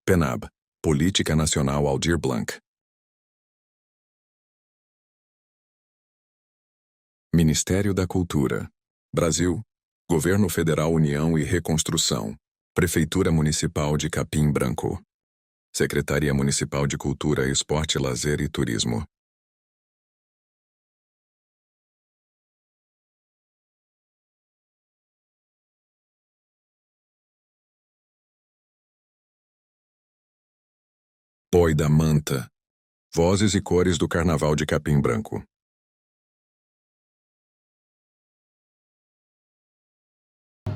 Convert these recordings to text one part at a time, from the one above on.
PNAB, Política Nacional Aldir Blanc. Ministério da Cultura. Brasil. Governo Federal União e Reconstrução. Prefeitura Municipal de Capim Branco. Secretaria Municipal de Cultura, Esporte, Lazer e Turismo. Boi da Manta. Vozes e cores do Carnaval de Capim Branco.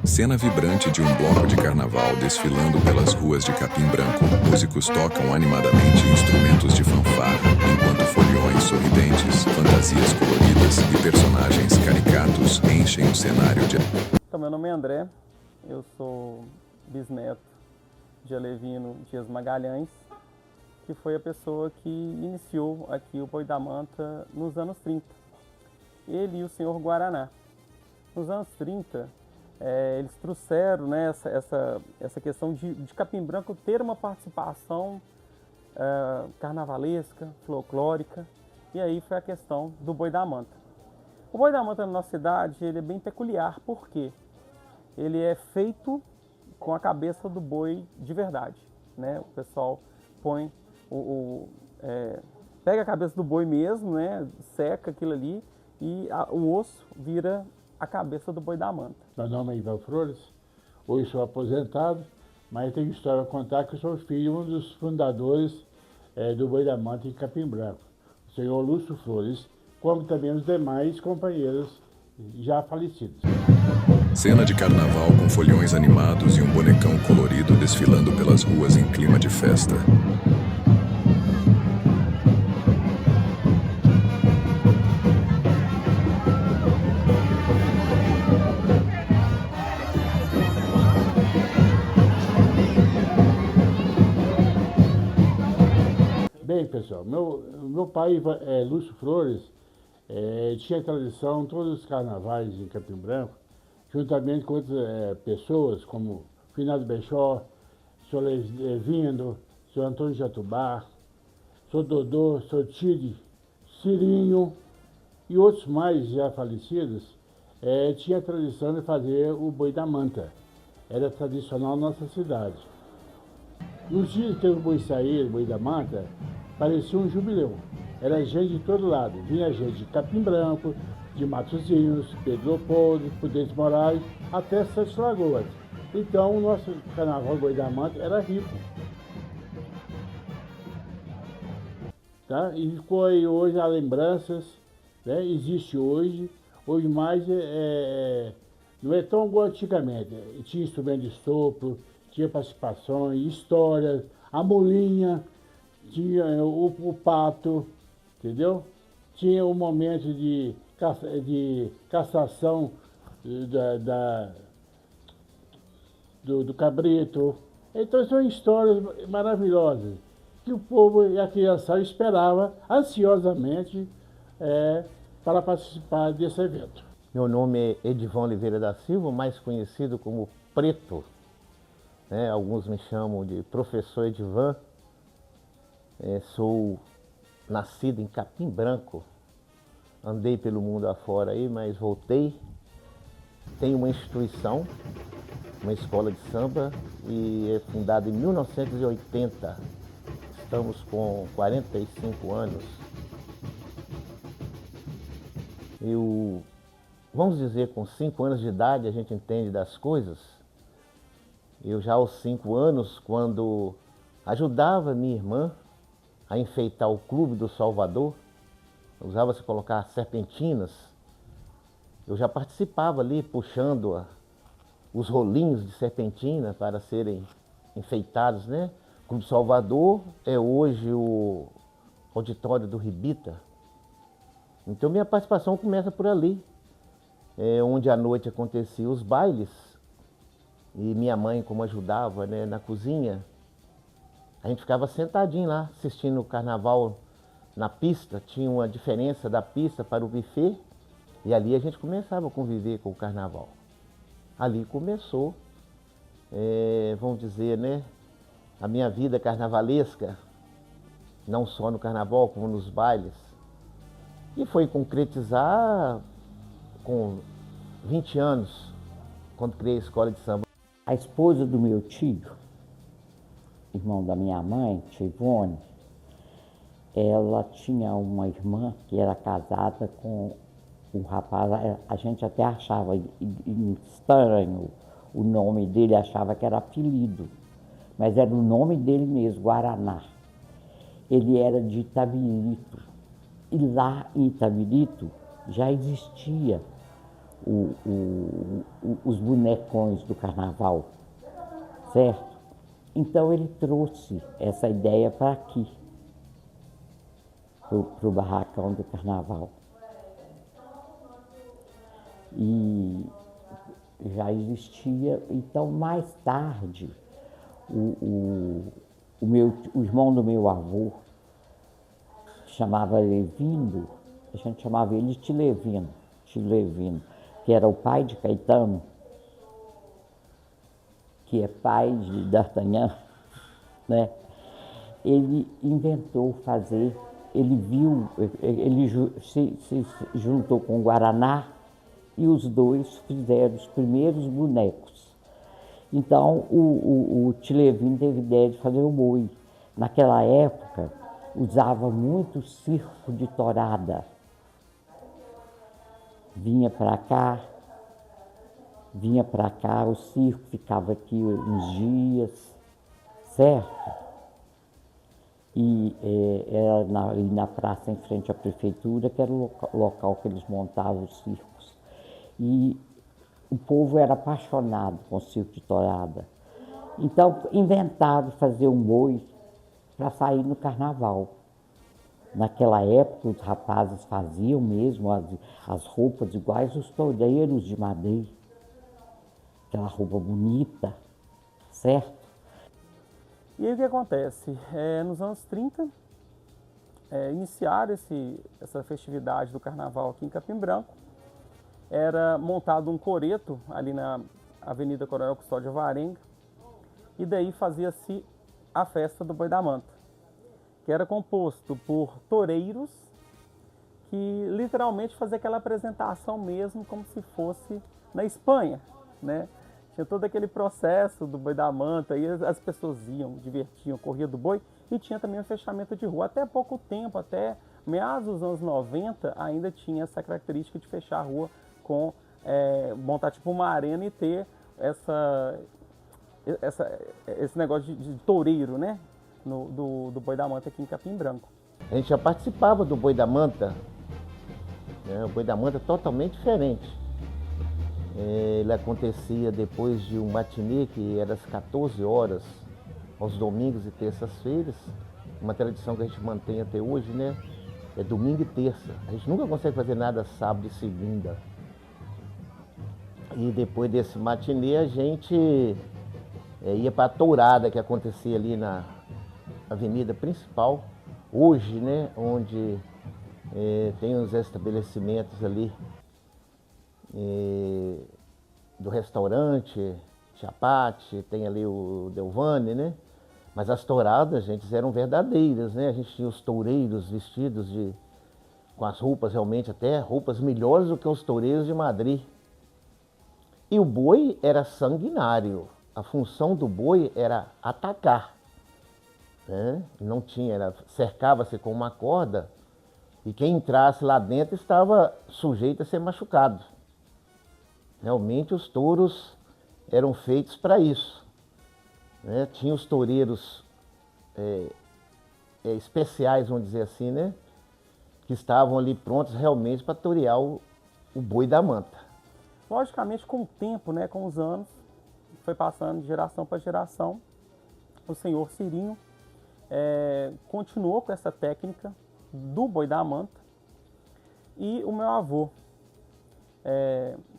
Cena vibrante de um bloco de carnaval desfilando pelas ruas de Capim Branco. Músicos tocam animadamente instrumentos de fanfarra, enquanto foliões sorridentes, fantasias coloridas e personagens caricatos enchem o cenário de... Então, meu nome é André, eu sou bisneto de Alevino Dias Magalhães, que foi a pessoa que iniciou aqui o Boi da Manta nos anos 30. Ele e o senhor Guaraná. Nos anos 30, eles trouxeram, né, essa questão de Capim Branco ter uma participação carnavalesca, folclórica, e aí foi a questão do Boi da Manta. O Boi da Manta na nossa cidade ele é bem peculiar, porque ele é feito com a cabeça do boi de verdade, né? O pessoal põe pega a cabeça do boi mesmo, né? Seca aquilo ali e o osso vira a cabeça do Boi da Manta. Meu nome é Ivan Flores, hoje sou aposentado, mas tenho história a contar que eu sou filho de um dos fundadores do Boi da Manta em Capim Branco, o senhor Lúcio Flores, como também os demais companheiros já falecidos. Cena de carnaval com foliões animados e um bonecão colorido desfilando pelas ruas em clima de festa. Bem, pessoal, meu pai, Lúcio Flores, tinha tradição em todos os carnavais em Capim Branco, juntamente com outras pessoas, como Finado Bechó, Sr. Levindo, Sr. Antônio Jatubá, Sr. Dodô, Sr. Tide, Cirinho e outros mais já falecidos, tinha a tradição de fazer o Boi da Manta. Era tradicional na nossa cidade. Nos dias que o boi saía, o Boi da Manta, parecia um jubileu. Era gente de todo lado. Vinha gente de Capim Branco, de Matozinhos, Pedro Leopoldo, Prudente Moraes, até Sete Lagoas. Então o nosso carnaval Boi da Manta era rico. Tá? E ficou aí hoje as lembranças, né? Existe hoje mais não é tão igual antigamente. Tinha instrumento de sopro, tinha participações, histórias, a molinha, tinha o pato, entendeu? Tinha o momento de castração do cabrito. Então são histórias maravilhosas que o povo e a criançada esperava ansiosamente para participar desse evento. Meu nome é Edivan Oliveira da Silva, mais conhecido como Preto. Alguns me chamam de Professor Edivan. Sou nascido em Capim Branco. Andei pelo mundo afora aí, mas voltei. Tenho uma instituição, uma escola de samba, e é fundada em 1980. Estamos com 45 anos. Vamos dizer, com 5 anos de idade a gente entende das coisas. Eu já aos 5 anos, quando ajudava minha irmã a enfeitar o Clube do Salvador, usava-se colocar serpentinas, eu já participava ali puxando os rolinhos de serpentina para serem enfeitados, né? O Clube do Salvador é hoje o auditório do Ribita. Então minha participação começa por ali, onde à noite aconteciam os bailes. E minha mãe, como ajudava, né, na cozinha, a gente ficava sentadinho lá, assistindo o carnaval na pista. Tinha uma diferença da pista para o buffet, e ali a gente começava a conviver com o carnaval. Ali começou, vamos dizer, né, a minha vida carnavalesca, não só no carnaval, como nos bailes. E foi concretizar com 20 anos, quando criei a escola de samba. A esposa do meu tio, irmão da minha mãe, tia Ivone, ela tinha uma irmã que era casada com um rapaz, a gente até achava estranho o nome dele, achava que era apelido, mas era o nome dele mesmo, Guaraná. Ele era de Itabirito, e lá em Itabirito já existia os bonecões do carnaval, certo? Então ele trouxe essa ideia para aqui, para o barracão do carnaval. E já existia, então mais tarde, o irmão do meu avô, chamava Levino, a gente chamava ele de Tio Levino, que era o pai de Caetano, que é pai de D'Artagnan, né? Ele inventou fazer, ele se juntou com o Guaraná e os dois fizeram os primeiros bonecos. Então o Tio Levino teve ideia de fazer o boi. Naquela época usava muito circo de tourada. Vinha para cá, o circo ficava aqui uns dias, certo? E era ali na praça em frente à prefeitura, que era o local que eles montavam os circos. E o povo era apaixonado com o circo de tourada. Então inventaram fazer um boi para sair no carnaval. Naquela época, os rapazes faziam mesmo as roupas iguais os toureiros de Madeira. Aquela roupa bonita, certo? E aí o que acontece? Nos anos 30, iniciaram essa festividade do carnaval aqui em Capim Branco. Era montado um coreto ali na Avenida Coronel Custódio Alvarenga, e daí fazia-se a festa do Boi da Manta, que era composto por toureiros que literalmente faziam aquela apresentação mesmo como se fosse na Espanha, né? Tinha todo aquele processo do Boi da Manta, e as pessoas iam, divertiam, corria do boi, e tinha também o fechamento de rua. Até pouco tempo, até meados dos anos 90, ainda tinha essa característica de fechar a rua com, montar tipo uma arena e ter esse negócio de toureiro, né? Do Boi da Manta aqui em Capim Branco. A gente já participava do Boi da Manta, né? O Boi da Manta é totalmente diferente. Ele acontecia depois de um matinê, que era às 14 horas, aos domingos e terças-feiras. Uma tradição que a gente mantém até hoje, né? É domingo e terça. A gente nunca consegue fazer nada sábado e segunda. E depois desse matinê a gente ia para a tourada que acontecia ali na avenida principal, hoje, né, onde tem os estabelecimentos ali do restaurante Chapati, tem ali o Delvane, né? Mas as touradas, gente, eram verdadeiras, né? A gente tinha os toureiros vestidos com as roupas, realmente até roupas melhores do que os toureiros de Madrid. E o boi era sanguinário. A função do boi era atacar, né? Não tinha, cercava-se com uma corda, e quem entrasse lá dentro estava sujeito a ser machucado. Realmente os touros eram feitos para isso, né? Tinha os toureiros especiais, vamos dizer assim, né? Que estavam ali prontos realmente para torear o Boi da Manta. Logicamente, com o tempo, né, com os anos, foi passando de geração para geração. O senhor Cirinho continuou com essa técnica do Boi da Manta, e o meu avô,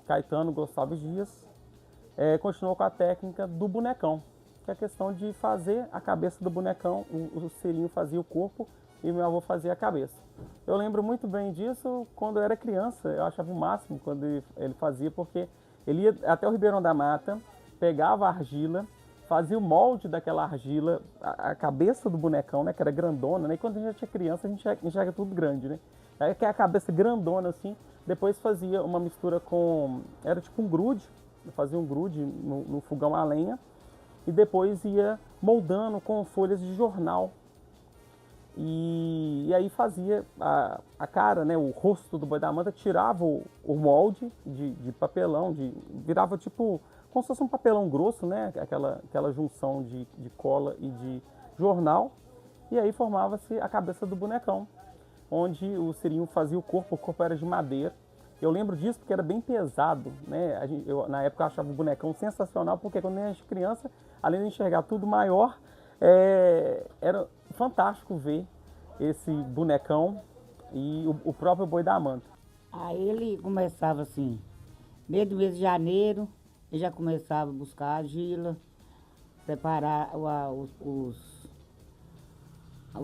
Caetano Gonçalves Dias, continuou com a técnica do bonecão, que é a questão de fazer a cabeça do bonecão. O Cirinho fazia o corpo e meu avô fazia a cabeça. Eu lembro muito bem disso quando eu era criança. Eu achava o máximo quando ele fazia, porque ele ia até o Ribeirão da Mata, pegava a argila, fazia o molde daquela argila, a cabeça do bonecão, né, que era grandona, né, e quando a gente é criança a gente enxerga tudo grande, né, aí que é a cabeça grandona assim, depois fazia uma mistura com, era tipo um grude, fazia um grude no fogão a lenha, e depois ia moldando com folhas de jornal, e aí fazia a cara, né, o rosto do Boi da Manta, tirava o molde de papelão, virava tipo como se fosse um papelão grosso, né, aquela junção de cola e de jornal, e aí formava-se a cabeça do bonecão, onde o Cirinho fazia o corpo era de madeira. Eu lembro disso porque era bem pesado, né? Eu, na época eu achava o bonecão sensacional, porque quando a gente era criança, além de enxergar tudo maior, era fantástico ver esse bonecão e o próprio Boi da Manta. Aí ele começava assim, meio do mês de janeiro, ele já começava a buscar argila, preparar o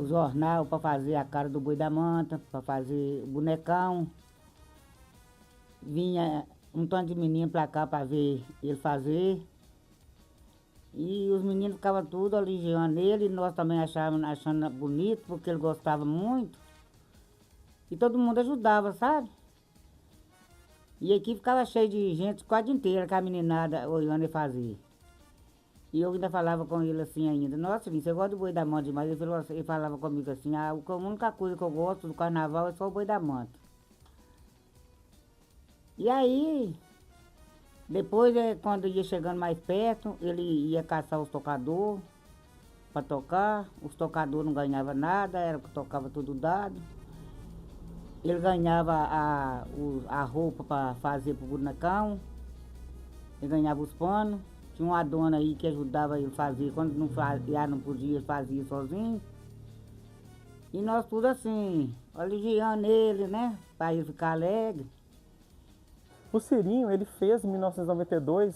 jornal para fazer a cara do Boi da Manta, para fazer o bonecão. Vinha um tanto de menino para cá para ver ele fazer. E os meninos ficavam tudo elogiando ele, e nós também achando bonito, porque ele gostava muito. E todo mundo ajudava, sabe? E aqui ficava cheio de gente, quase inteira, com a meninada olhando ele fazer. E eu ainda falava com ele assim ainda, nossa, você gosta do Boi da Manta demais? Ele falava comigo assim, a única coisa que eu gosto do carnaval é só o Boi da Manta. E aí, depois, quando ia chegando mais perto, ele ia caçar os tocadores para tocar. Os tocadores não ganhavam nada, era que tocava tudo dado. Ele ganhava a roupa para fazer pro bonecão. Ele ganhava os panos. Tinha uma dona aí que ajudava ele a fazer. Quando não podia, ele fazia sozinho. E nós tudo assim, elogiando ele, né? Para ele ficar alegre. O Cirinho, ele fez em 1992,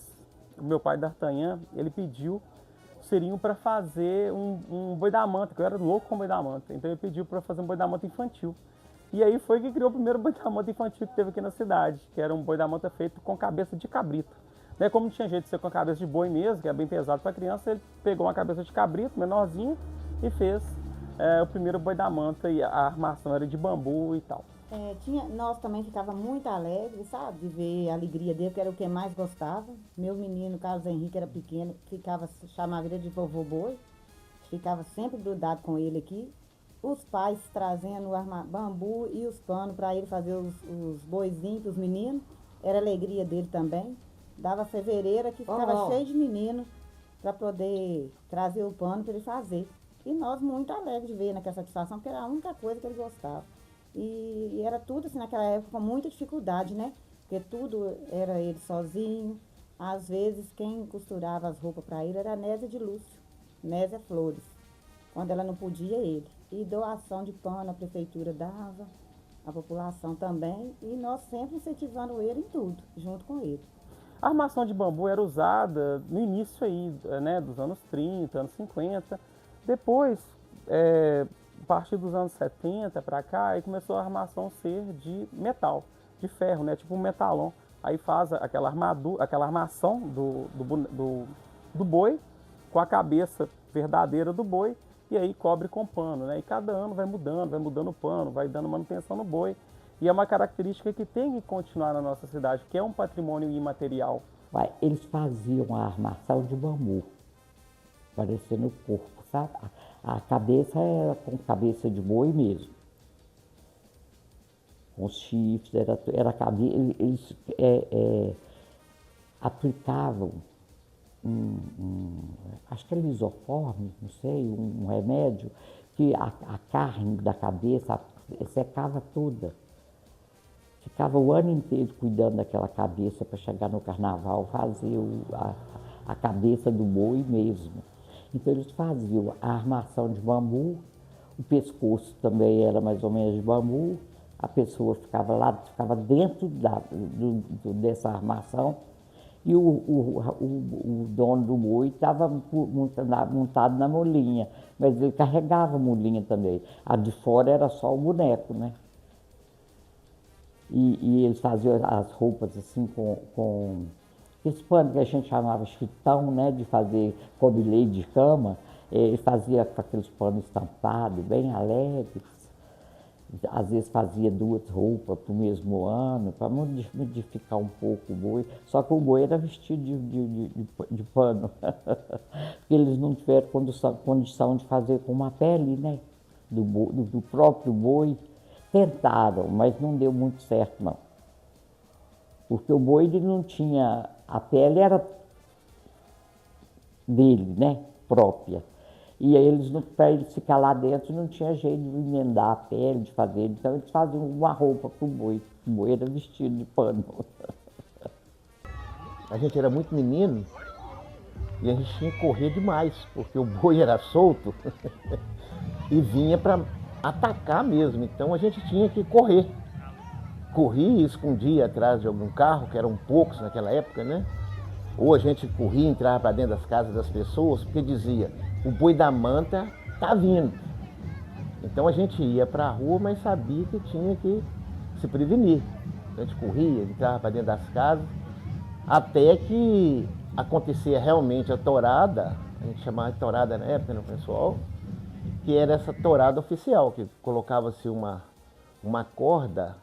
o meu pai D'Artagnan, ele pediu o Cirinho para fazer um Boi da Manta, que eu era louco com Boi da Manta. Então ele pediu para fazer um Boi da Manta infantil. E aí foi que criou o primeiro Boi da Manta infantil que teve aqui na cidade, que era um Boi da Manta feito com cabeça de cabrito. Né, como não tinha jeito de ser com a cabeça de boi mesmo, que é bem pesado para criança, ele pegou uma cabeça de cabrito, menorzinha, e fez o primeiro Boi da Manta, e a armação era de bambu e tal. Nós também ficava muito alegres, sabe, de ver a alegria dele, que era o que mais gostava. Meu menino, Carlos Henrique, era pequeno, chamava ele de vovô boi, ficava sempre grudado com ele aqui. Os pais trazendo bambu e os panos para ele fazer os boizinhos para os meninos, era a alegria dele também. Dava fevereira que ficava cheio de meninos para poder trazer o pano para ele fazer. E nós muito alegres de ver naquela satisfação, porque era a única coisa que ele gostava. E era tudo assim naquela época com muita dificuldade, né? Porque tudo era ele sozinho. Às vezes quem costurava as roupas para ele era a Nésia de Lúcio, Nésia Flores. Quando ela não podia, ele. E doação de pano a prefeitura dava, a população também. E nós sempre incentivando ele em tudo, junto com ele. A armação de bambu era usada no início aí, né, dos anos 30, anos 50. Depois, a partir dos anos 70 para cá, aí começou a armação ser de metal, de ferro, né, tipo um metalon. Aí faz aquela armação do boi com a cabeça verdadeira do boi e aí cobre com pano, né? E cada ano vai mudando o pano, vai dando manutenção no boi. E é uma característica que tem que continuar na nossa cidade, que é um patrimônio imaterial. Eles faziam a armação de bambu, parecendo o corpo, sabe? A cabeça era com cabeça de boi mesmo. Com os chifres, era cabeça. Eles aplicavam acho que é lisoforme, não sei, um remédio, que a carne da cabeça secava toda. Ficava o ano inteiro cuidando daquela cabeça para chegar no carnaval, fazer a cabeça do boi mesmo. Então eles faziam a armação de bambu, o pescoço também era mais ou menos de bambu, a pessoa ficava dentro dessa armação e o dono do boi estava montado na mulinha, mas ele carregava a mulinha também. A de fora era só o boneco, né? E eles faziam as roupas assim esse pano que a gente chamava chitão, né, de fazer cobilete de cama, ele fazia com aqueles panos estampados, bem alegres. Às vezes fazia 2 roupas para o mesmo ano, para modificar um pouco o boi. Só que o boi era vestido de pano, porque eles não tiveram condição de fazer com uma pele, né, do próprio boi. Tentaram, mas não deu muito certo, não. Porque o boi ele não tinha... A pele era dele, né, própria. E aí para ele ficar lá dentro não tinha jeito de emendar a pele, de fazer. Então eles faziam uma roupa para o boi. O boi era vestido de pano. A gente era muito menino e a gente tinha que correr demais, porque o boi era solto e vinha para atacar mesmo. Então a gente tinha que correr. Corria e escondia atrás de algum carro, que eram poucos naquela época, né? Ou a gente corria e entrava para dentro das casas das pessoas, porque dizia, o boi da manta tá vindo. Então a gente ia para a rua, mas sabia que tinha que se prevenir. A gente corria, entrava para dentro das casas, até que acontecia realmente a tourada, a gente chamava de tourada na época, no pessoal, que era essa tourada oficial, que colocava-se uma corda,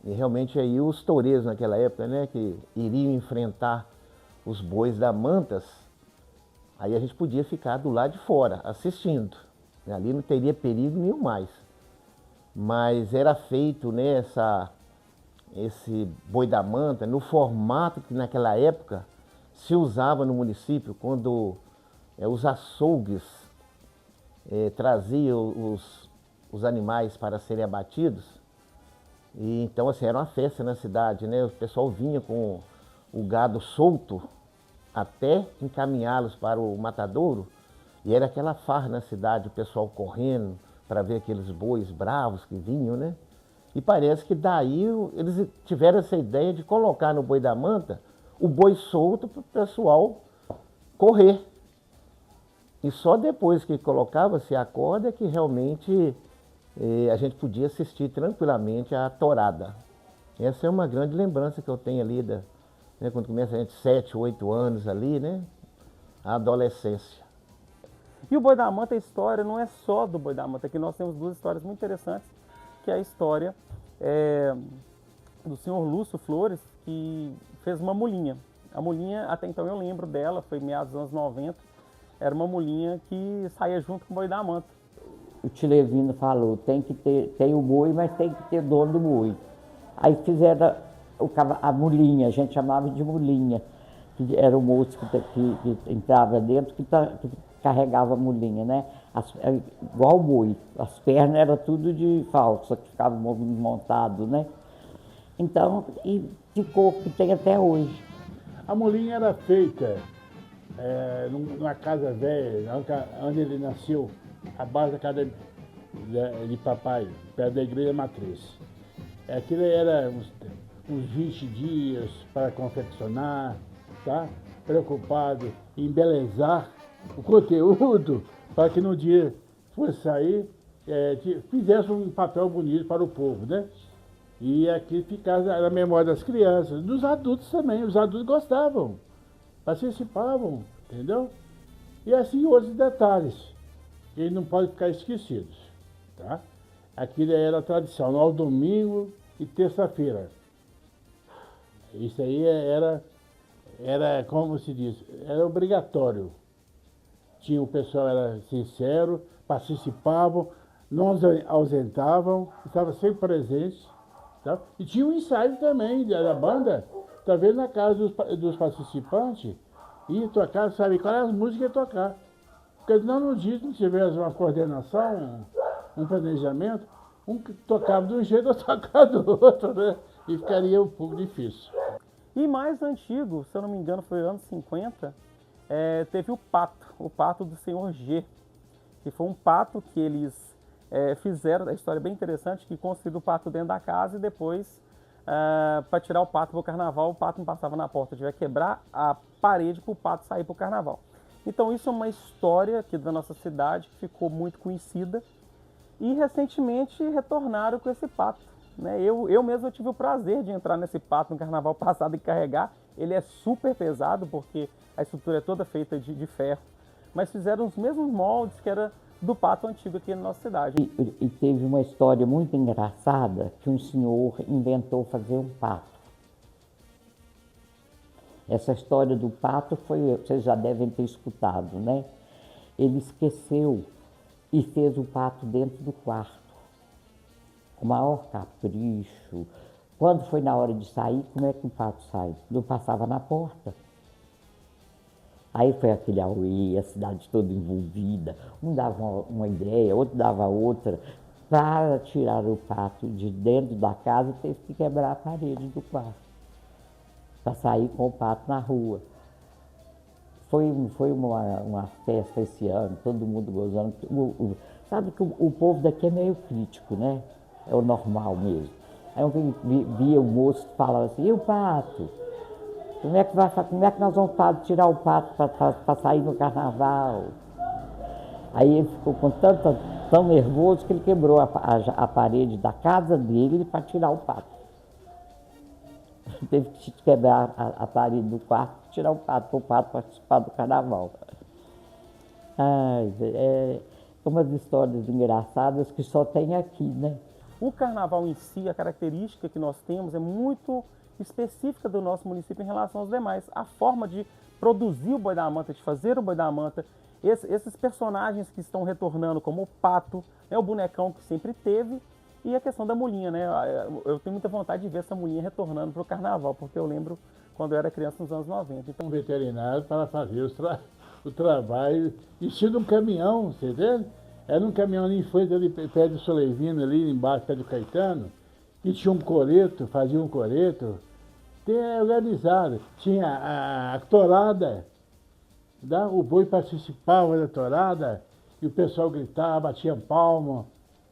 e realmente aí os toureiros naquela época, né, que iriam enfrentar os bois da mantas, aí a gente podia ficar do lado de fora, assistindo. Ali não teria perigo nenhum mais. Mas era feito, né, esse boi da manta no formato que naquela época se usava no município, quando os açougues traziam os animais para serem abatidos. E então assim, era uma festa na cidade, né? O pessoal vinha com o gado solto até encaminhá-los para o matadouro, e era aquela farra na cidade, o pessoal correndo para ver aqueles bois bravos que vinham, né? E parece que daí eles tiveram essa ideia de colocar no boi da manta o boi solto para o pessoal correr. E só depois que colocava-se a corda é que realmente a gente podia assistir tranquilamente à tourada. Essa é uma grande lembrança que eu tenho ali, né, quando começa a gente 7, 8 anos ali, né, a adolescência. E o boi da manta, a história não é só do boi da manta, aqui nós temos 2 histórias muito interessantes, que é a história do senhor Lúcio Flores, que fez uma mulinha. A mulinha, até então eu lembro dela, foi meados dos anos 90, era uma mulinha que saía junto com o boi da manta. O Tilevino falou, tem o boi, mas tem que ter dono do boi. Aí fizeram a mulinha, a gente chamava de mulinha, que era o moço que entrava dentro, que carregava a mulinha, né? Igual o boi, as pernas eram tudo de falsa, que ficava montado, né? Então, e ficou que tem até hoje. A mulinha era feita numa casa velha, onde ele nasceu, abaixo da casa de papai, perto da igreja matriz. Aquilo era uns 20 dias para confeccionar, tá? Preocupado em embelezar o conteúdo para que no dia fosse sair, fizesse um papel bonito para o povo, né? E aqui ficasse na memória das crianças, dos adultos também. Os adultos gostavam, participavam, entendeu? E assim outros detalhes, que não podem ficar esquecidos, tá? Aquilo era a tradição, aos domingos e terça-feira. Isso aí era, como se diz, era obrigatório. O pessoal era sincero, participavam, não ausentavam, estavam sempre presentes. Tá? E tinha um ensaio também da banda, talvez na casa dos participantes, ia tocar, sabe qual é as músicas que ia tocar. Porque não no dia que tivesse uma coordenação, um planejamento, um tocava de um jeito, outro tocava do outro, né? E ficaria um pouco difícil. E mais antigo, se eu não me engano, foi anos 50, teve o pato do senhor G, que foi um pato que eles fizeram, a história é bem interessante, que construíram o pato dentro da casa e depois, para tirar o pato para o carnaval, o pato não passava na porta, tivesse que quebrar a parede para o pato sair para o carnaval. Então isso é uma história aqui da nossa cidade que ficou muito conhecida e recentemente retornaram com esse pato. né? Eu mesmo tive o prazer de entrar nesse pato no carnaval passado e carregar. Ele é super pesado porque a estrutura é toda feita de ferro, mas fizeram os mesmos moldes que era do pato antigo aqui na nossa cidade. E teve uma história muito engraçada que um senhor inventou fazer um pato. Essa história do pato foi, vocês já devem ter escutado, né? Ele esqueceu e fez o pato dentro do quarto, com o maior capricho. Quando foi na hora de sair, como é que o pato sai? Não passava na porta. Aí foi aquele auê, a cidade toda envolvida. Um dava uma ideia, outro dava outra. Para tirar o pato de dentro da casa, teve que quebrar a parede do quarto, para sair com o pato na rua. Foi uma festa esse ano, todo mundo gozando. Sabe que o povo daqui é meio crítico, né? É o normal mesmo. Aí eu via o moço falando assim, e o pato? Como é que nós vamos tirar o pato para sair no carnaval? Aí ele ficou tão nervoso que ele quebrou a parede da casa dele para tirar o pato. Teve que quebrar a parede do quarto e tirar o pato, para o pato participar do carnaval. Ai, umas histórias engraçadas que só tem aqui, né? O carnaval em si, a característica que nós temos é muito específica do nosso município em relação aos demais. A forma de produzir o boi da manta, de fazer o boi da manta, esses personagens que estão retornando, como o pato, né, o bonecão que sempre teve, e a questão da mulinha, né? Eu tenho muita vontade de ver essa mulinha retornando para o carnaval, porque eu lembro quando eu era criança nos anos 90. Então, Um veterinário para fazer o trabalho, vestido um caminhão, você entende? Era um caminhão ali em frente, ali perto do Solevino, ali embaixo, perto do Caetano, e tinha um coreto, fazia um coreto, organizado. Tinha a torada, o boi participava da torada, e o pessoal gritava, batia palma.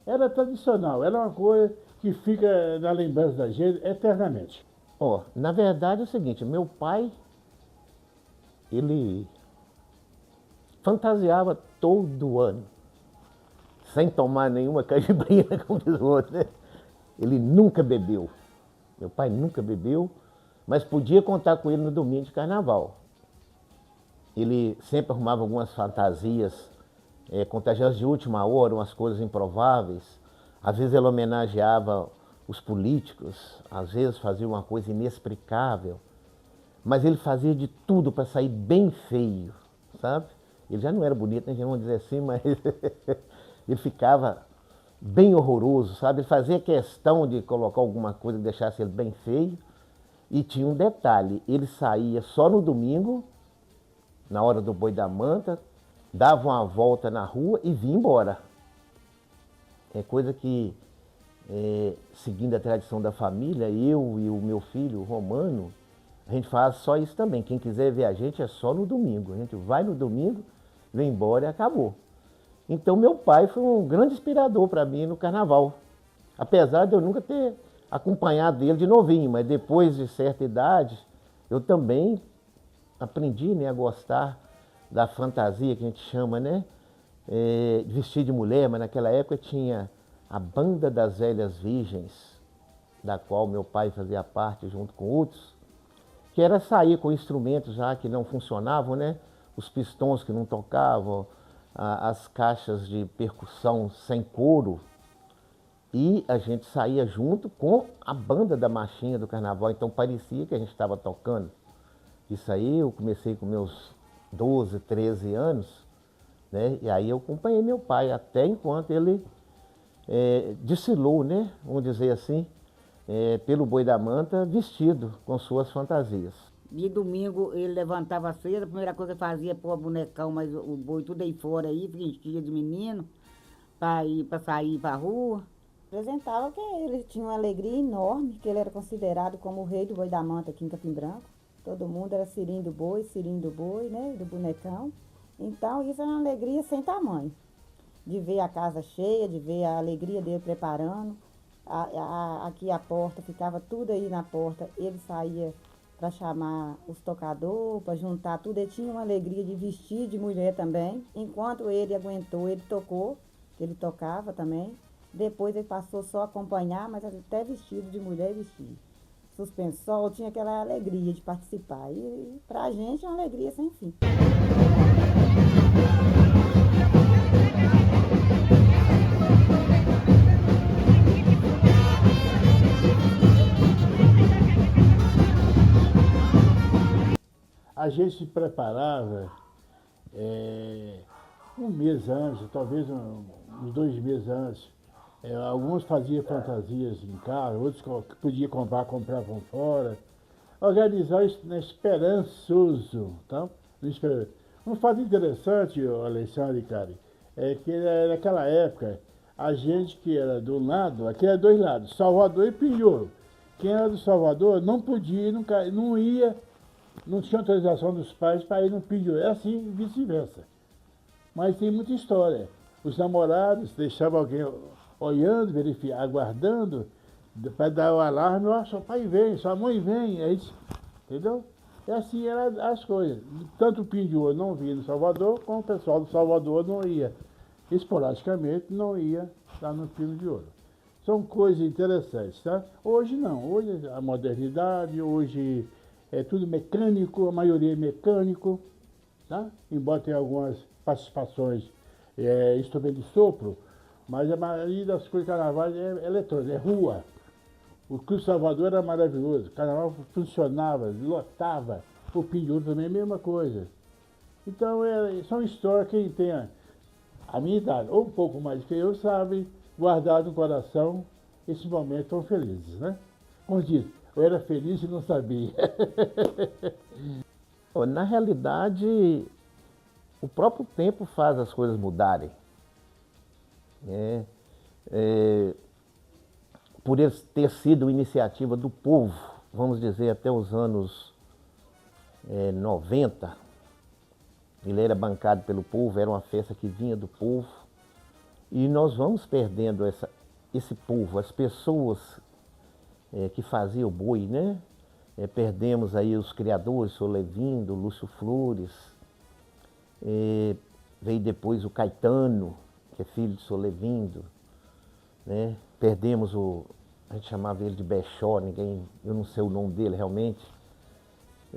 Era tradicional, era uma coisa que fica na lembrança da gente eternamente. Ó, na verdade é o seguinte, meu pai, ele fantasiava todo ano, sem tomar nenhuma caipirinha, como diz o outro, né? Ele nunca bebeu. Meu pai nunca bebeu, mas podia contar com ele no domingo de carnaval. Ele sempre arrumava algumas fantasias contagiosas de última hora, umas coisas improváveis. Às vezes ele homenageava os políticos, às vezes fazia uma coisa inexplicável. Mas ele fazia de tudo para sair bem feio, sabe? Ele já não era bonito, né? Vamos dizer assim, mas ele ficava bem horroroso, sabe? Ele fazia questão de colocar alguma coisa que deixasse ele bem feio. E tinha um detalhe, ele saía só no domingo, na hora do boi da manta, dava uma volta na rua e vinha embora. É coisa que, seguindo a tradição da família, eu e o meu filho, o Romano, a gente faz só isso também. Quem quiser ver a gente é só no domingo. A gente vai no domingo, vem embora e acabou. Então meu pai foi um grande inspirador para mim no carnaval. Apesar de eu nunca ter acompanhado ele de novinho, mas depois de certa idade, eu também aprendi, né, a gostar da fantasia que a gente chama, né? De vestir de mulher, mas naquela época tinha a Banda das Velhas Virgens, da qual meu pai fazia parte junto com outros, que era sair com instrumentos já que não funcionavam, né? Os pistões que não tocavam, as caixas de percussão sem couro, e a gente saía junto com a banda da marchinha do carnaval, então parecia que a gente estava tocando. Isso aí eu comecei com meus 12, 13 anos, né? E aí eu acompanhei meu pai até enquanto ele desfilou, né? Vamos dizer assim, pelo Boi da Manta, vestido com suas fantasias. De domingo ele levantava cedo, a primeira coisa que fazia pôr o bonecão, mas o boi tudo aí fora aí, vestia de menino, para sair para a rua. Apresentava que ele tinha uma alegria enorme, que ele era considerado como o rei do boi da manta aqui em Capim Branco. Todo mundo era cirinho do boi, né, do bonecão. Então isso era uma alegria sem tamanho, de ver a casa cheia, de ver a alegria dele preparando. Aqui a porta, ficava tudo aí na porta, ele saía para chamar os tocadores, para juntar tudo. Ele tinha uma alegria de vestir de mulher também. Enquanto ele aguentou, ele tocou, ele tocava também. Depois ele passou só a acompanhar, mas até vestido de mulher vestia. Suspensol, tinha aquela alegria de participar. E pra gente é uma alegria sem fim. A gente se preparava um mês antes, talvez uns 2 meses antes. Alguns faziam fantasias em casa, outros que podiam comprar, compravam fora. Organizar isso esperançoso. Tá? Um fato interessante, Alexandre e Karen, é que naquela época, a gente que era do lado, aqui era 2 lados, Salvador e Pinheiros. Quem era do Salvador não podia, não ia, não tinha autorização dos pais para ir no Pinheiros. É assim, vice-versa. Mas tem muita história. Os namorados deixavam alguém olhando, verificando, aguardando, para dar o alarme, ó, seu pai vem, sua mãe vem, aí, entendeu? E assim eram as coisas. Tanto o Pinho de Ouro não vinha no Salvador, como o pessoal do Salvador não ia, esporadicamente, não ia lá no Pinho de Ouro. São coisas interessantes, tá? Hoje não, hoje a modernidade, hoje é tudo mecânico, a maioria é mecânico, tá? Embora tenha algumas participações instrumento de sopro, mas a maioria das coisas de carnaval é eletrônica, é rua. O Cristo Salvador era maravilhoso, o carnaval funcionava, lotava, o Pinho de Ouro também é a mesma coisa. Então, são histórias que quem tem a minha idade, ou um pouco mais que eu, sabe guardar no coração esses momentos tão felizes, né? Como diz, eu era feliz e não sabia. Na realidade, o próprio tempo faz as coisas mudarem. Por ter sido iniciativa do povo, vamos dizer, até os anos 90, ele era bancado pelo povo, era uma festa que vinha do povo, e nós vamos perdendo esse povo, as pessoas que faziam o boi, né? Perdemos aí os criadores, o Levindo, o Lúcio Flores, veio depois o Caetano, que é filho de Solevindo, né? Perdemos a gente chamava ele de Bechó, eu não sei o nome dele realmente.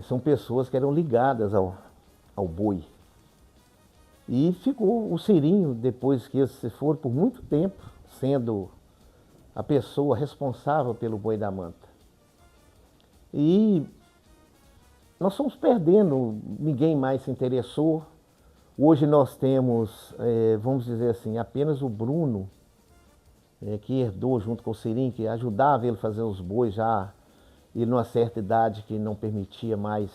São pessoas que eram ligadas ao boi. E ficou o Cirinho, depois que eles se foram por muito tempo, sendo a pessoa responsável pelo Boi da Manta. E nós fomos perdendo, ninguém mais se interessou. Hoje nós temos, vamos dizer assim, apenas o Bruno, que herdou junto com o Cirinho, que ajudava ele a fazer os bois já, ele numa certa idade que não permitia mais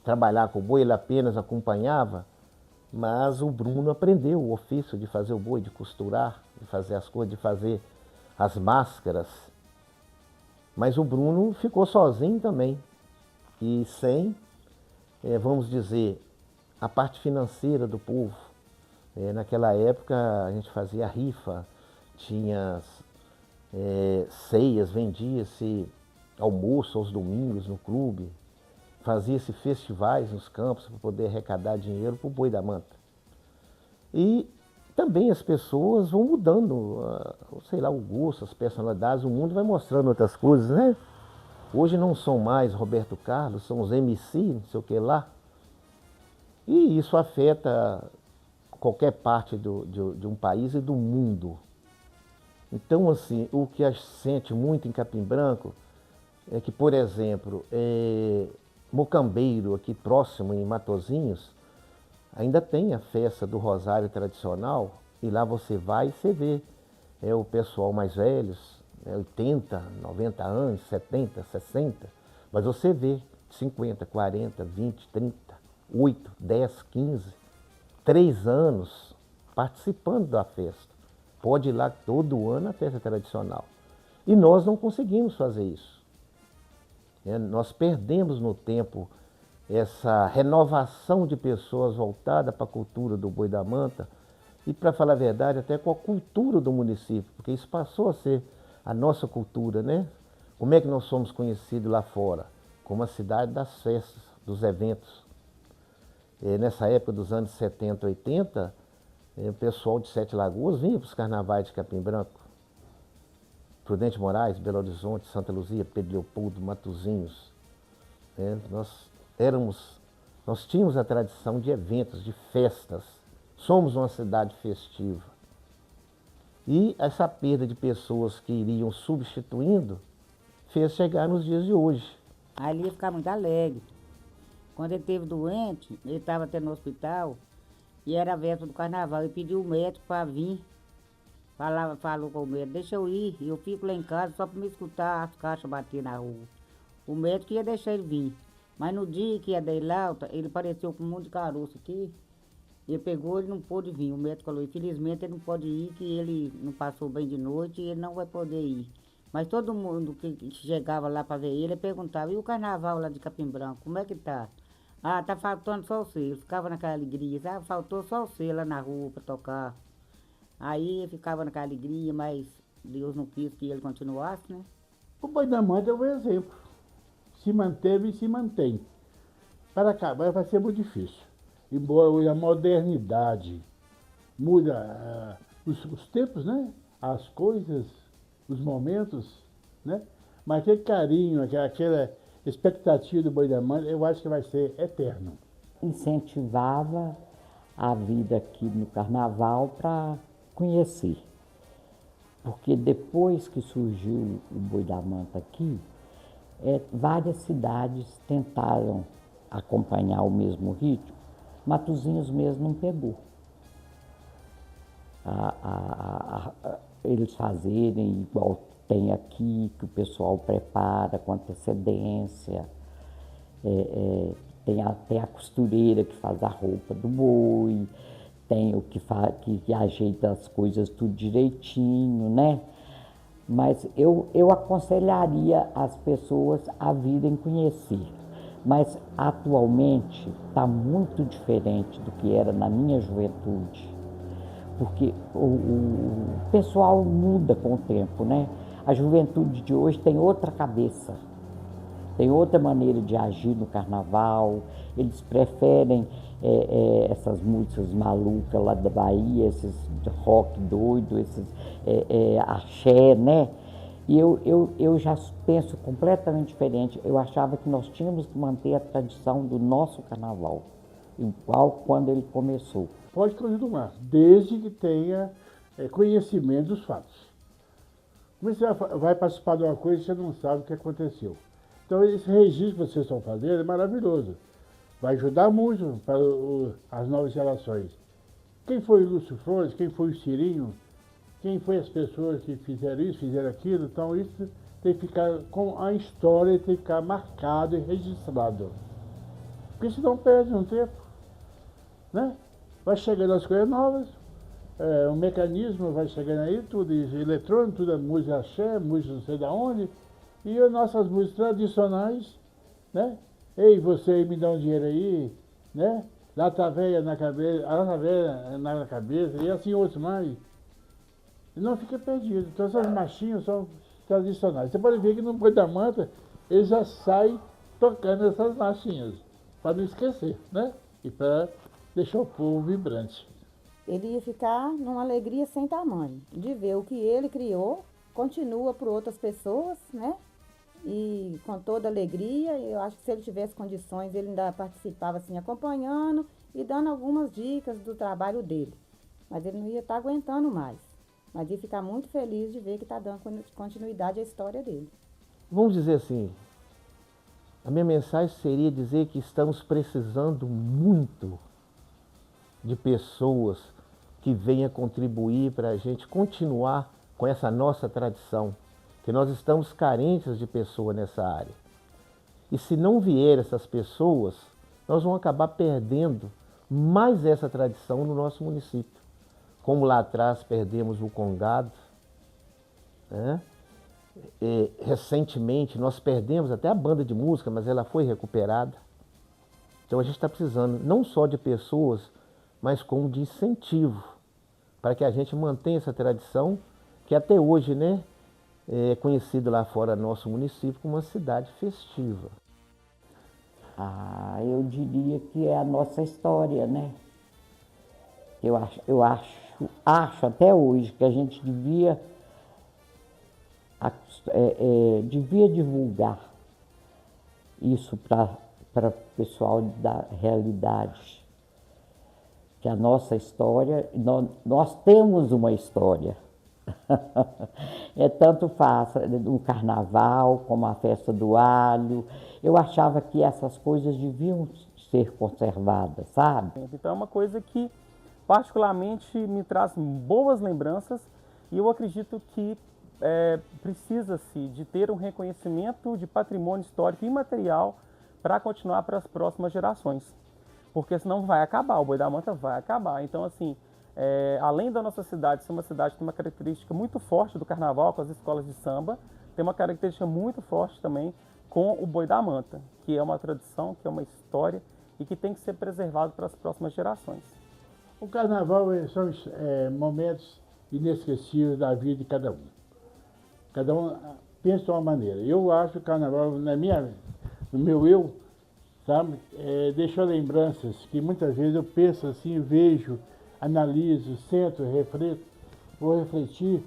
trabalhar com o boi, ele apenas acompanhava, mas o Bruno aprendeu o ofício de fazer o boi, de costurar, de fazer as coisas, de fazer as máscaras. Mas o Bruno ficou sozinho também, e sem, vamos dizer, a parte financeira do povo. Naquela época a gente fazia rifa, tinha ceias, vendia-se almoço aos domingos no clube, fazia-se festivais nos campos para poder arrecadar dinheiro para o Boi da Manta. E também as pessoas vão mudando, sei lá, o gosto, as personalidades, o mundo vai mostrando outras coisas, né? Hoje não são mais Roberto Carlos, são os MC, não sei o que lá. E isso afeta qualquer parte de um país e do mundo. Então, assim, o que a gente sente muito em Capim Branco é que, por exemplo, Mocambeiro, aqui próximo, em Matozinhos, ainda tem a festa do Rosário tradicional, e lá você vai e você vê o pessoal mais velhos, 80, 90 anos, 70, 60, mas você vê 50, 40, 20, 30, 8, 10, 15, 3 anos participando da festa. Pode ir lá todo ano a festa tradicional. E nós não conseguimos fazer isso. Nós perdemos no tempo essa renovação de pessoas voltada para a cultura do Boi da Manta e, para falar a verdade, até com a cultura do município, porque isso passou a ser a nossa cultura, né? Como é que nós somos conhecidos lá fora? Como a cidade das festas, dos eventos. Nessa época dos anos 70, 80, o pessoal de Sete Lagoas vinha para os carnavais de Capim Branco. Prudente Moraes, Belo Horizonte, Santa Luzia, Pedro Leopoldo, Matozinhos, né? Nós tínhamos a tradição de eventos, de festas. Somos uma cidade festiva. E essa perda de pessoas que iriam substituindo fez chegar nos dias de hoje. Aí ele ia ficar muito alegre. Quando ele esteve doente, ele estava até no hospital, e era a véspera do carnaval, e pediu o médico para vir. Falou com o médico, deixa eu ir, eu fico lá em casa só para me escutar as caixas bater na rua. O médico ia deixar ele vir. Mas no dia que ia dar ele alta, ele apareceu com um monte de caroço aqui. Ele pegou, ele não pôde vir. O médico falou, infelizmente ele não pode ir, que ele não passou bem de noite e ele não vai poder ir. Mas todo mundo que chegava lá para ver ele perguntava, e o carnaval lá de Capim Branco, como é que tá? Ah, tá faltando só você. Eu ficava naquela alegria, ah, faltou só você lá na rua para tocar. Aí eu ficava naquela alegria, mas Deus não quis que ele continuasse, né? O Boi da Manta é um exemplo. Se manteve e se mantém. Para acabar vai ser muito difícil. Embora hoje a modernidade muda os tempos, né? As coisas, os momentos, né? Mas aquele carinho, aquela expectativa do Boi da Manta, eu acho que vai ser eterno. Incentivava a vida aqui no carnaval para conhecer. Porque depois que surgiu o Boi da Manta aqui, várias cidades tentaram acompanhar o mesmo ritmo. Matozinhos mesmo não pegou. Eles fazerem igual tem aqui, que o pessoal prepara com antecedência. Tem até a costureira que faz a roupa do boi, tem o que ajeita as coisas tudo direitinho, né? Mas eu aconselharia as pessoas a virem conhecer. Mas atualmente está muito diferente do que era na minha juventude. Porque o pessoal muda com o tempo, né? A juventude de hoje tem outra cabeça, tem outra maneira de agir no carnaval. Eles preferem essas músicas malucas lá da Bahia, esses rock doido, esses axé, né? E eu já penso completamente diferente. Eu achava que nós tínhamos que manter a tradição do nosso carnaval, igual quando ele começou. Pode continuar, desde que tenha conhecimento dos fatos. Como você vai participar de uma coisa e você não sabe o que aconteceu. Então esse registro que vocês estão fazendo é maravilhoso. Vai ajudar muito para as novas gerações. Quem foi o Lúcio Flores, quem foi o Cirinho, quem foi as pessoas que fizeram isso, fizeram aquilo, então isso tem que ficar com a história, tem que ficar marcado e registrado. Porque senão perde um tempo, né? Vai chegando as coisas novas, o mecanismo vai chegando aí, tudo isso, eletrônico, tudo é música axé, música não sei de onde, e as nossas músicas tradicionais, né? Ei, você me dá um dinheiro aí, né? Lata velha na cabeça, a lata velha na cabeça, e assim outros mais. E não fica perdido. Então essas marchinhas são tradicionais. Você pode ver que no Boi da Manta eles já saem tocando essas marchinhas, para não esquecer, né? E para deixar o povo vibrante. Ele ia ficar numa alegria sem tamanho, de ver o que ele criou, continua por outras pessoas, né? E com toda alegria, eu acho que se ele tivesse condições, ele ainda participava assim, acompanhando e dando algumas dicas do trabalho dele. Mas ele não ia estar aguentando mais. Mas ia ficar muito feliz de ver que está dando continuidade à história dele. Vamos dizer assim, a minha mensagem seria dizer que estamos precisando muito de pessoas que venham contribuir para a gente continuar com essa nossa tradição, que nós estamos carentes de pessoas nessa área. E se não vier essas pessoas, nós vamos acabar perdendo mais essa tradição no nosso município. Como lá atrás perdemos o congado, né? Recentemente nós perdemos até a banda de música, mas ela foi recuperada. Então a gente está precisando não só de pessoas, mas como de incentivo, para que a gente mantenha essa tradição, que até hoje, né, é conhecido lá fora do nosso município como uma cidade festiva. Eu diria que é a nossa história, né? Eu acho até hoje que a gente devia devia divulgar isso para o pessoal da realidade. Que a nossa história, nós temos uma história. Tanto faz o carnaval como a festa do alho. Eu achava que essas coisas deviam ser conservadas, sabe? Então é uma coisa que particularmente me traz boas lembranças e eu acredito que precisa-se de ter um reconhecimento de patrimônio histórico imaterial para continuar para as próximas gerações. Porque senão vai acabar, o Boi da Manta vai acabar. Então, assim, além da nossa cidade ser uma cidade que tem uma característica muito forte do carnaval, com as escolas de samba, tem uma característica muito forte também com o Boi da Manta, que é uma tradição, que é uma história e que tem que ser preservado para as próximas gerações. O carnaval são momentos inesquecíveis da vida de cada um. Cada um pensa de uma maneira. Eu acho que o carnaval, no meu eu, sabe, deixou lembranças que muitas vezes eu penso assim, vejo, analiso, sento, reflito, vou refletir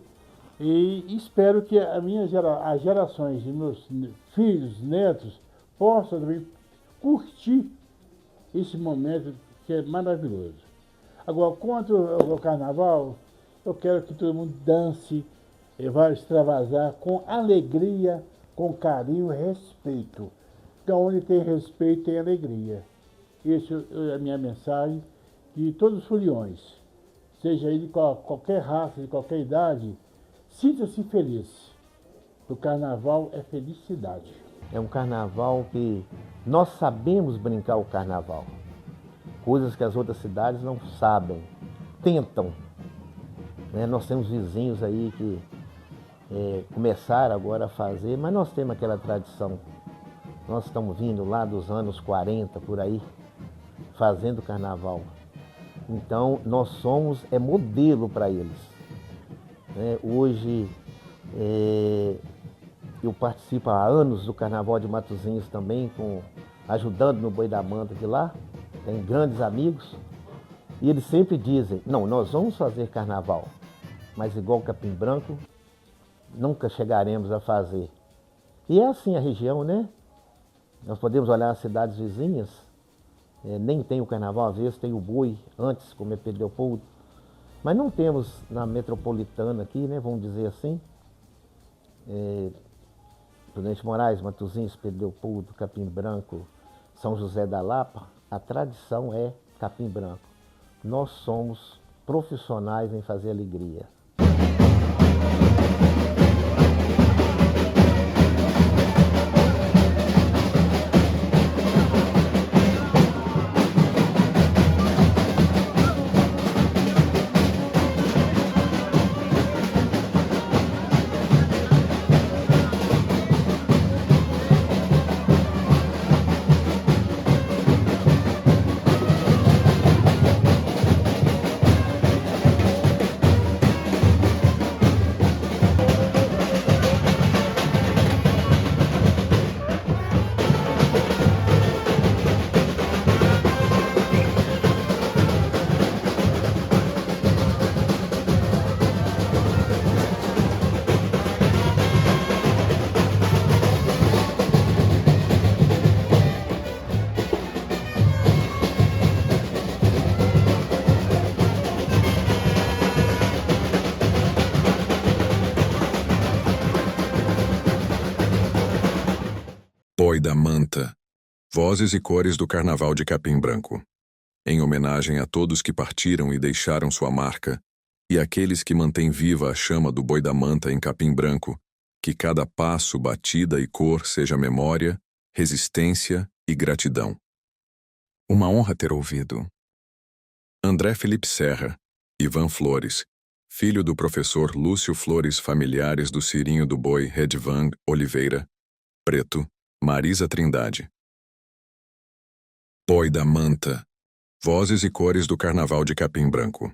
e espero que as gerações de meus filhos, netos, possam também curtir esse momento que é maravilhoso. Agora, quanto ao carnaval, eu quero que todo mundo dance, vai extravasar com alegria, com carinho e respeito. Então, onde tem respeito, tem alegria. Essa é a minha mensagem. E todos os foliões, seja ele de qualquer raça, de qualquer idade, sinta-se feliz. O carnaval é felicidade. É um carnaval que nós sabemos brincar o carnaval. Coisas que as outras cidades não sabem, tentam. Nós temos vizinhos aí que começaram agora a fazer, mas nós temos aquela tradição. Nós estamos vindo lá dos anos 40, por aí, fazendo carnaval. Então, nós somos modelo para eles. Hoje, eu participo há anos do Carnaval de Matozinhos também, ajudando no Boi da Manta de lá. Tem grandes amigos. E eles sempre dizem, não, nós vamos fazer carnaval, mas igual Capim Branco, nunca chegaremos a fazer. E é assim a região, né? Nós podemos olhar as cidades vizinhas, nem tem o carnaval, às vezes tem o boi, antes, como é Pedro Leopoldo, mas não temos na metropolitana aqui, né, vamos dizer assim, Prudente Moraes, Matozinhos, Pedro Leopoldo, Capim Branco, São José da Lapa, a tradição é Capim Branco. Nós somos profissionais em fazer alegria. Boi da Manta. Vozes e cores do Carnaval de Capim Branco. Em homenagem a todos que partiram e deixaram sua marca, e àqueles que mantêm viva a chama do Boi da Manta em Capim Branco, que cada passo, batida e cor seja memória, resistência e gratidão. Uma honra ter ouvido. André Felipe Serra, Ivan Flores, filho do professor Lúcio Flores, familiares do Cirinho do Boi Redvan Oliveira, Preto, Marisa Trindade. Boi da Manta. Vozes e cores do Carnaval de Capim Branco.